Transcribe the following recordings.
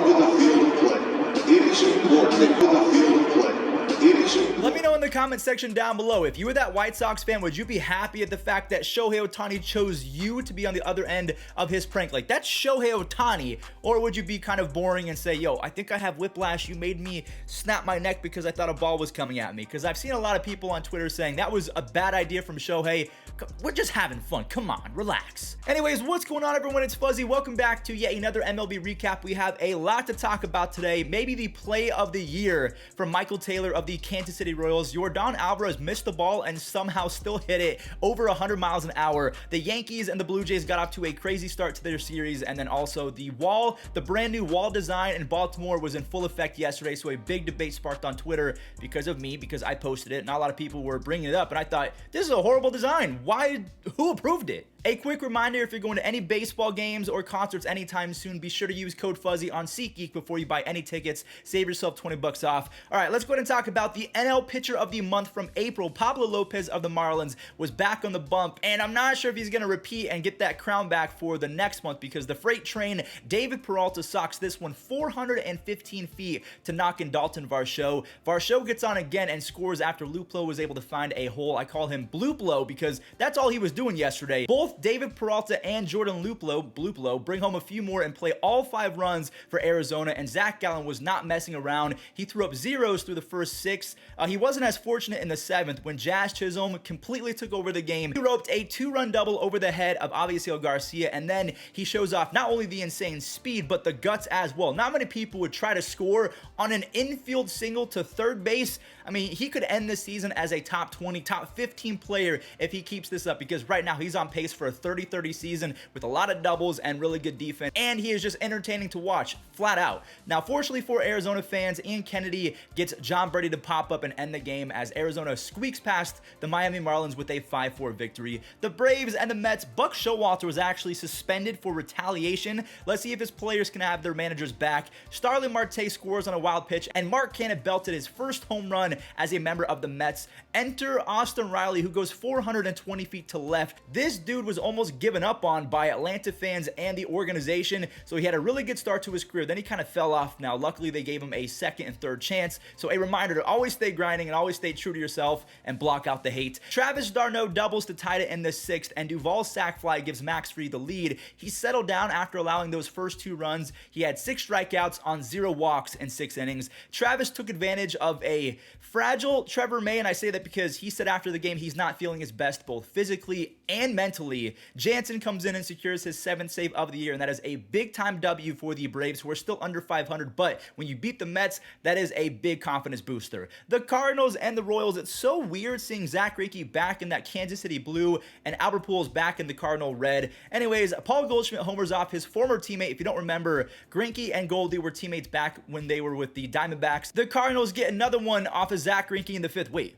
up in the field of play. It is important that in the field of play. Let me know in the comment section down below, if you were that White Sox fan, would you be happy at the fact that Shohei Ohtani chose you to be on the other end of his prank? Like, that's Shohei Ohtani. Or would you be kind of boring and say, yo, I think I have whiplash. You made me snap my neck because I thought a ball was coming at me. Because I've seen a lot of people on Twitter saying that was a bad idea from Shohei. We're just having fun. Come on, relax. Anyways, what's going on, everyone? It's Fuzzy. Welcome back to yet another MLB recap. We have a lot to talk about today. Maybe the play of the year from Michael Taylor of the Kansas City Royals. Yordan Alvarez missed the ball and somehow still hit it over 100 miles an hour. The Yankees and the Blue Jays got off to a crazy start to their series, and then also the brand new wall design in Baltimore was in full effect yesterday, so a big debate sparked on Twitter because of me, because I posted it. Not a lot of people were bringing it up, and I thought, this is a horrible design. Who approved it? A quick reminder, if you're going to any baseball games or concerts anytime soon, be sure to use code Fuzzy on SeatGeek before you buy any tickets. Save yourself 20 bucks off. All right, let's go ahead and talk about the NL pitcher of the month from April. Pablo Lopez of the Marlins was back on the bump, and I'm not sure if he's going to repeat and get that crown back for the next month, because the freight train, David Peralta, socks this one 415 feet to knock in Dalton Varsho. Varsho gets on again and scores after Luplow was able to find a hole. I call him Blooplow because that's all he was doing yesterday. Both David Peralta and Jordan Luplow bring home a few more and play all 5 runs for Arizona, and Zach Gallen was not messing around. He threw up zeros through the first 6. He wasn't as fortunate in the 7th when Jazz Chisholm completely took over the game. He roped a 2-run double over the head of Avisail Garcia, and then he shows off not only the insane speed, but the guts as well. Not many people would try to score on an infield single to third base. I mean, he could end this season as a top 20, top 15 player if he keeps this up, because right now he's on pace for a 30-30 season with a lot of doubles and really good defense, and he is just entertaining to watch, flat out. Now, fortunately for Arizona fans, Ian Kennedy gets John Brady to pop up and end the game as Arizona squeaks past the Miami Marlins with a 5-4 victory. The Braves and the Mets, Buck Showalter was actually suspended for retaliation. Let's see if his players can have their managers back. Starling Marte scores on a wild pitch, and Mark Canha belted his first home run as a member of the Mets. Enter Austin Riley, who goes 420 feet to left. This dude was almost given up on by Atlanta fans and the organization, so he had a really good start to his career. Then he kind of fell off. Now, luckily, they gave him a second and third chance, so a reminder to always stay grinding and always stay true to yourself and block out the hate. Travis d'Arnaud doubles to tie it in the 6th, and Duvall's sac fly gives Max Fried the lead. He settled down after allowing those first 2 runs. He had 6 strikeouts on 0 walks in 6 innings. Travis took advantage of a fragile Trevor May, and I say that because he said after the game he's not feeling his best both physically and mentally. Jansen comes in and secures his 7th save of the year, and that is a big-time W for the Braves, who are still under 500, but when you beat the Mets, that is a big confidence booster. The Cardinals and the Royals, it's so weird seeing Zach Greinke back in that Kansas City blue and Albert Pujols back in the Cardinal red. Anyways, Paul Goldschmidt homers off his former teammate. If you don't remember, Greinke and Goldie were teammates back when they were with the Diamondbacks. The Cardinals get another one off of Zach Greinke in the 5th. Wait,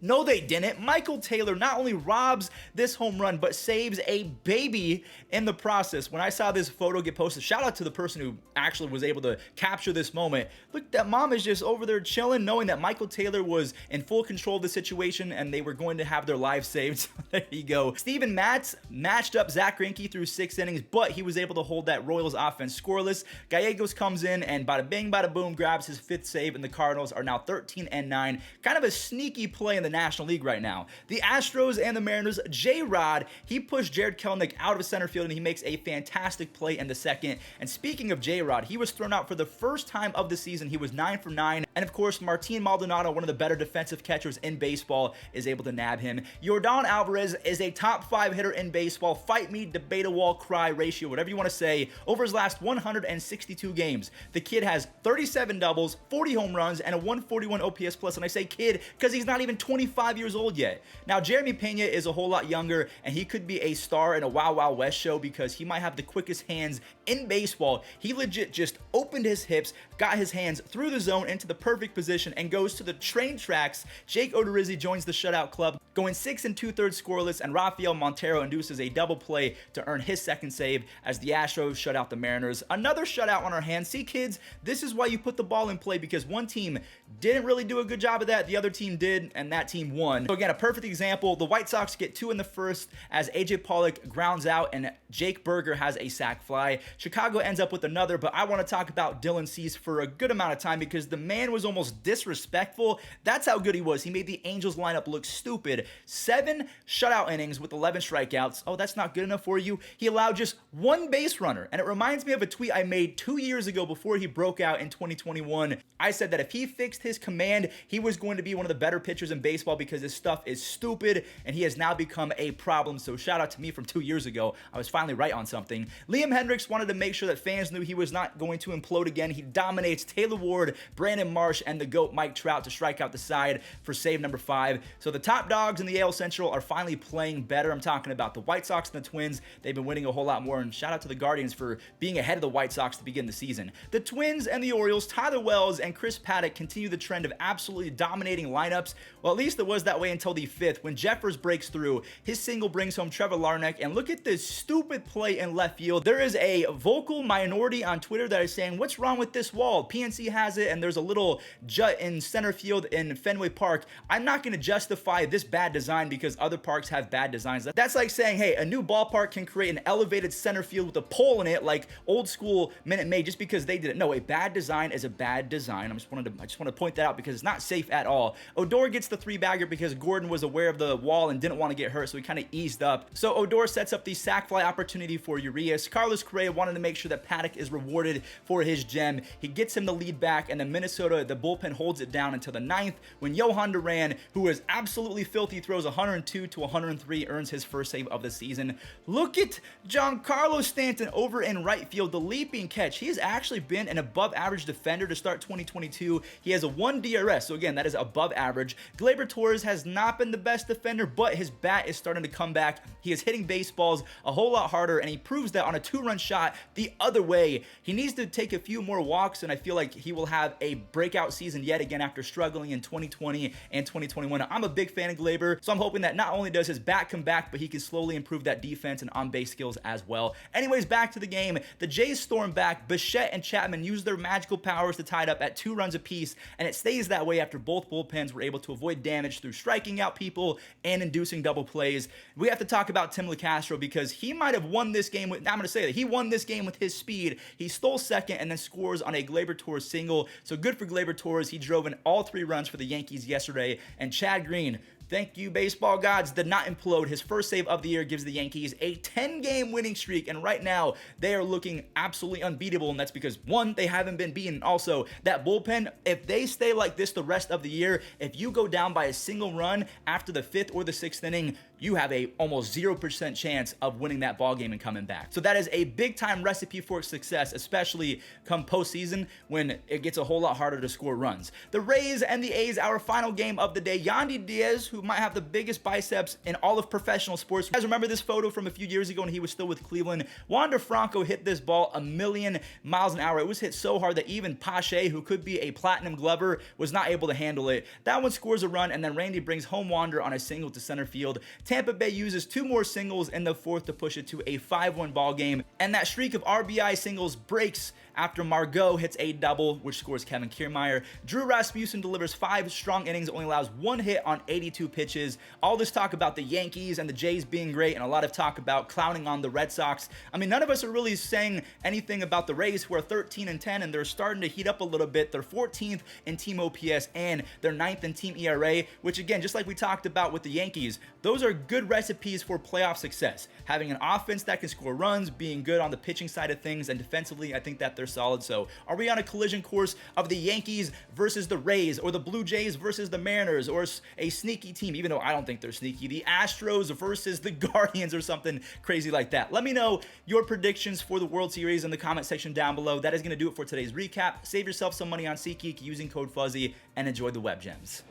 no they didn't. Michael Taylor not only robs this home run, but saves a baby in the process. When I saw this photo get posted, shout out to the person who actually was able to capture this moment. Look, that mom is just over there chilling, knowing that Michael Taylor was in full control of the situation and they were going to have their lives saved. There you go. Steven Matz matched up Zach Greinke through 6 innings, but he was able to hold that Royals offense scoreless. Gallegos comes in and bada bing, bada boom, grabs his 5th save, and the Cardinals are now 13-9. Kind of a sneaky play in the National League right now. The Astros and the Mariners, J-Rod, he pushed Jared Kelenic out of center field, and he makes a fantastic play in the 2nd. And speaking of J-Rod, he was thrown out for the first time of the season. He was 9 for 9. And of course, Martin Maldonado, one of the better defensive catchers in baseball, is able to nab him. Yordan Alvarez is a top 5 hitter in baseball. Fight me, debate a wall, cry ratio, whatever you want to say. Over his last 162 games, the kid has 37 doubles, 40 home runs, and a 141 OPS plus. And I say kid because he's not even 25 years old yet. Now, Jeremy Pena is a whole lot younger, and he could be a star in a Wild Wild West show because he might have the quickest hands in baseball. He legit just opened his hips, got his hands through the zone into the perfect position, and goes to the train tracks. Jake Odorizzi joins the shutout club, going 6 2/3 scoreless, and Rafael Montero induces a double play to earn his 2nd save as the Astros shut out the Mariners. Another shutout on our hands. See, kids, this is why you put the ball in play, because one team didn't really do a good job of that, the other team did, and and that team won. So again, a perfect example. The White Sox get 2 in the first as AJ Pollock grounds out and Jake Berger has a sac fly. Chicago ends up with another, but I want to talk about Dylan Cease for a good amount of time because the man was almost disrespectful. That's how good he was. He made the Angels lineup look stupid. 7 shutout innings with 11 strikeouts. Oh, that's not good enough for you? He allowed just 1 base runner, and it reminds me of a tweet I made 2 years ago before he broke out in 2021. I said that if he fixed his command, he was going to be one of the better pitchers in baseball because his stuff is stupid, and he has now become a problem. So shout out to me from 2 years ago. I was finally right on something. Liam Hendricks wanted to make sure that fans knew he was not going to implode again. He dominates Taylor Ward, Brandon Marsh, and the GOAT Mike Trout to strike out the side for save number 5. So the top dogs in the AL Central are finally playing better. I'm talking about the White Sox and the Twins. They've been winning a whole lot more, and shout out to the Guardians for being ahead of the White Sox to begin the season. The Twins and the Orioles, Tyler Wells and Chris Paddock continue the trend of absolutely dominating lineups. Well, at least it was that way until the 5th when Jeffers breaks through. His single brings home Trevor Larnach, and look at this stupid play in left field. There is a vocal minority on Twitter that is saying, what's wrong with this wall? PNC has it, and there's a little jut in center field in Fenway Park. I'm not going to justify this bad design because other parks have bad designs. That's like saying, hey, a new ballpark can create an elevated center field with a pole in it like old school Minute Maid just because they did it. No, a bad design is a bad design. I just want to point that out because it's not safe at all. Odor gets the 3-bagger because Gordon was aware of the wall and didn't want to get hurt, so he kind of eased up. So Odor sets up the sac fly opportunity for Urias. Carlos Correa wanted to make sure that Paddock is rewarded for his gem. He gets him the lead back, and then Minnesota, the bullpen holds it down until the 9th when Johan Duran, who is absolutely filthy, throws 102 to 103, earns his first save of the season. Look at Giancarlo Stanton over in right field, the leaping catch. He has actually been an above average defender to start 2022. He has a 1 DRS, so again, that is above average. Gleyber Torres has not been the best defender, but his bat is starting to come back. He is hitting baseballs a whole lot harder, and he proves that on a 2-run shot the other way. He needs to take a few more walks, and I feel like he will have a breakout season yet again after struggling in 2020 and 2021. I'm a big fan of Gleyber, so I'm hoping that not only does his bat come back, but he can slowly improve that defense and on-base skills as well. Anyways, back to the game. The Jays storm back. Bichette and Chapman use their magical powers to tie it up at 2 runs apiece, and it stays that way after both bullpens were able to avoid damage through striking out people and inducing double plays. We have to talk about Tim LeCastro because he might have won this game with, I'm going to say that he won this game with his speed. He stole second and then scores on a Gleyber Torres single. So good for Gleyber Torres. He drove in all 3 runs for the Yankees yesterday, and Chad Green, thank you, baseball gods, did not implode. His first save of the year gives the Yankees a 10-game winning streak, and right now they are looking absolutely unbeatable, and that's because, 1, they haven't been beaten. Also, that bullpen, if they stay like this the rest of the year, if you go down by a single run after the 5th or the 6th inning, you have a almost 0% chance of winning that ball game and coming back. So that is a big-time recipe for success, especially come postseason when it gets a whole lot harder to score runs. The Rays and the A's, our final game of the day. Yandy Diaz, who might have the biggest biceps in all of professional sports. You guys remember this photo from a few years ago when he was still with Cleveland? Wander Franco hit this ball 1,000,000 miles an hour. It was hit so hard that even Pache, who could be a platinum glover, was not able to handle it. That one scores a run, and then Randy brings home Wander on a single to center field. Tampa Bay uses 2 more singles in the 4th to push it to a 5-1 ball game, and that streak of RBI singles breaks after Margot hits a double, which scores Kevin Kiermaier. Drew Rasmussen delivers 5 strong innings, only allows 1 hit on 82 pitches. All this talk about the Yankees and the Jays being great, and a lot of talk about clowning on the Red Sox. I mean, none of us are really saying anything about the Rays, who are 13-10, and they're starting to heat up a little bit. They're 14th in team OPS, and they're 9th in team ERA, which again, just like we talked about with the Yankees, those are good recipes for playoff success. Having an offense that can score runs, being good on the pitching side of things, and defensively, I think that they're solid. So are we on a collision course of the Yankees versus the Rays, or the Blue Jays versus the Mariners, or a sneaky team, even though I don't think they're sneaky, the Astros versus the Guardians, or something crazy like that? Let me know your predictions for the World Series in the comment section down below. That is going to do it for today's recap. Save yourself some money on SeatGeek using code Fuzzy, and enjoy the web gems.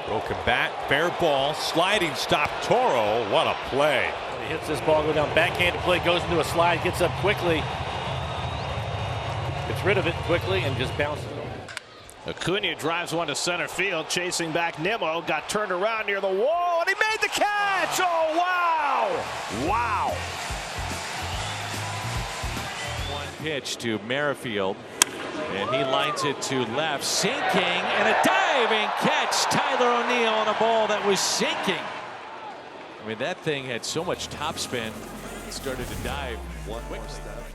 Broken bat, fair ball, sliding stop. Toro, what a play. He hits this ball, go down backhanded play, goes into a slide, gets up quickly, gets rid of it quickly, and just bounces. Acuna drives one to center field, chasing back Nimmo, got turned around near the wall, and he made the catch! Oh, wow! Wow! One pitch to Merrifield. And he lines it to left, sinking, and a diving catch. Tyler O'Neill on a ball that was sinking. I mean, that thing had so much topspin, it started to dive. One quick step.